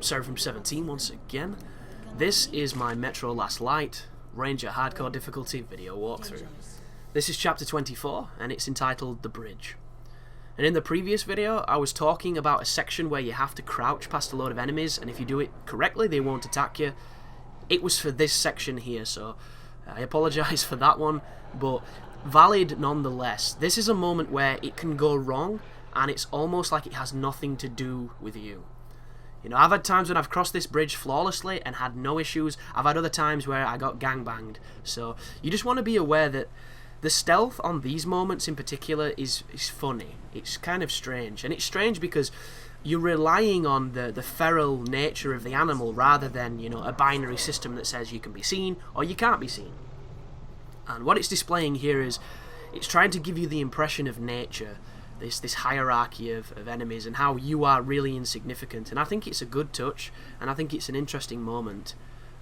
Seraphim17 once again. This is my Metro Last Light Ranger Hardcore Difficulty video walkthrough. This is chapter 24 and it's entitled The Bridge. And in the previous video I was talking about a section where you have to crouch past a load of enemies, and if you do it correctly they won't attack you. It was for this section here, so I apologise for that one, but valid nonetheless. This is a moment where it can go wrong and it's almost like it has nothing to do with you. You know, I've had times when I've crossed this bridge flawlessly and had no issues. I've had other times where I got gangbanged. So you just want to be aware that the stealth on these moments in particular is funny. It's kind of strange. And it's strange because you're relying on the feral nature of the animal rather than, you know, a binary system that says you can be seen or you can't be seen. And what it's displaying here is it's trying to give you the impression of nature. This hierarchy of enemies and how you are really insignificant, and I think it's a good touch and I think it's an interesting moment.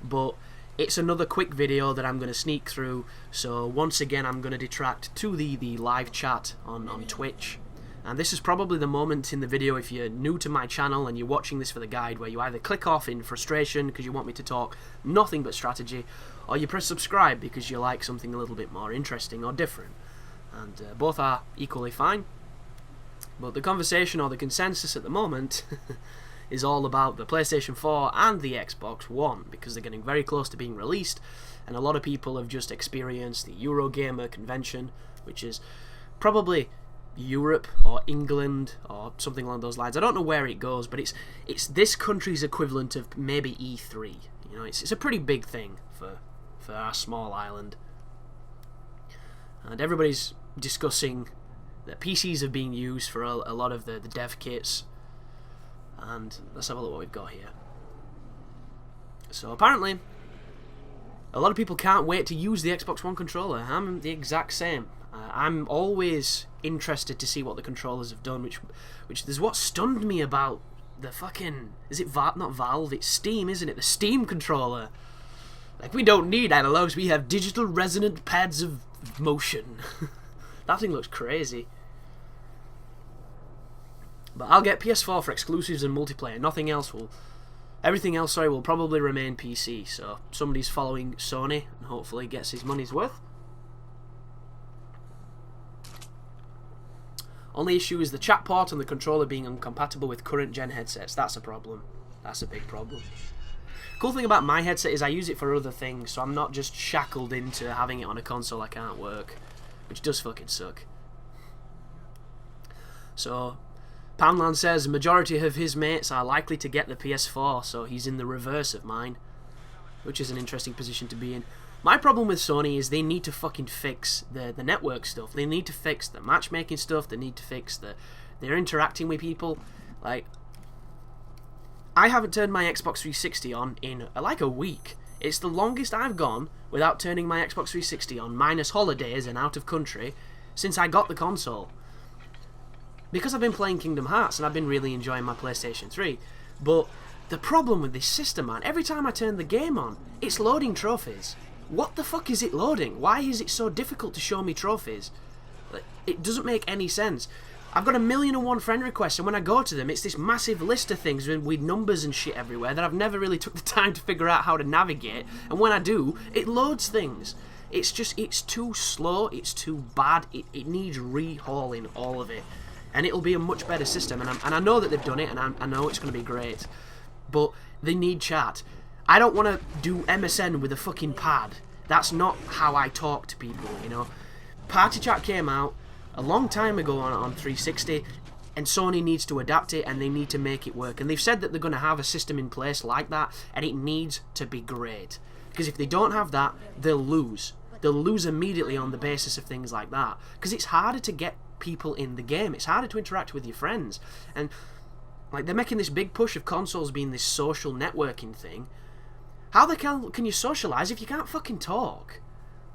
But it's another quick video that I'm going to sneak through, so once again I'm going to detract to the live chat on Twitch. And this is probably the moment in the video, if you're new to my channel and you're watching this for the guide, where you either click off in frustration because you want me to talk nothing but strategy, or you press subscribe because you like something a little bit more interesting or different. And both are equally fine. But the conversation or the consensus at the moment is all about the PlayStation 4 and the Xbox One, because they're getting very close to being released, and a lot of people have just experienced the Eurogamer convention, which is probably Europe or England or something along those lines. I don't know where it goes, but it's this country's equivalent of maybe E3. You know, it's a pretty big thing for our small island, and everybody's discussing that PCs have been used for a lot of the dev kits. And let's have a look what we've got here. So apparently a lot of people can't wait to use the Xbox One controller. I'm the exact same. I'm always interested to see what the controllers have done, which is what stunned me about the fucking, is it not Valve, it's Steam, isn't it? The Steam controller. Like, we don't need analogs, we have digital resonant pads of motion. That thing looks crazy. But I'll get PS4 for exclusives and multiplayer. Nothing else will... Everything else, sorry, will probably remain PC. So somebody's following Sony and hopefully gets his money's worth. Only issue is the chat port and the controller being incompatible with current gen headsets. That's a problem. That's a big problem. Cool thing about my headset is I use it for other things, so I'm not just shackled into having it on a console I can't work. Which does fucking suck. So, Poundland says the majority of his mates are likely to get the PS4, so he's in the reverse of mine, which is an interesting position to be in. My problem with Sony is they need to fucking fix the network stuff. They need to fix the matchmaking stuff. They need to fix they're interacting with people. Like, I haven't turned my Xbox 360 on in like a week. It's the longest I've gone without turning my Xbox 360 on, minus holidays and out of country, since I got the console. Because I've been playing Kingdom Hearts and I've been really enjoying my PlayStation 3. But the problem with this system, man, every time I turn the game on, it's loading trophies. What the fuck is it loading? Why is it so difficult to show me trophies? It doesn't make any sense. I've got 1,000,001 friend requests, and when I go to them, it's this massive list of things with numbers and shit everywhere that I've never really took the time to figure out how to navigate, and when I do, it loads things. It's too slow, it's too bad, it needs rehauling, all of it. And it'll be a much better system, and I know that they've done it, and I know it's going to be great. But they need chat. I don't want to do MSN with a fucking pad. That's not how I talk to people, you know. Party chat came out a long time ago on 360, and Sony needs to adapt it and they need to make it work. And they've said that they're going to have a system in place like that, and it needs to be great. Because if they don't have that, they'll lose. They'll lose immediately on the basis of things like that. Because it's harder to get people in the game. It's harder to interact with your friends. And like, they're making this big push of consoles being this social networking thing. How the hell can you socialise if you can't fucking talk?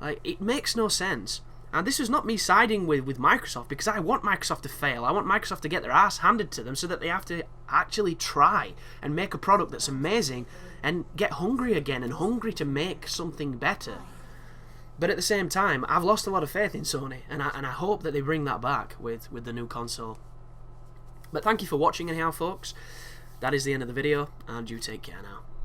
Like, it makes no sense. And this is not me siding with Microsoft, because I want Microsoft to fail. I want Microsoft to get their ass handed to them so that they have to actually try and make a product that's amazing and get hungry again and hungry to make something better. But at the same time, I've lost a lot of faith in Sony, and I hope that they bring that back with the new console. But thank you for watching anyhow, folks. that is the end of the video, and you take care now.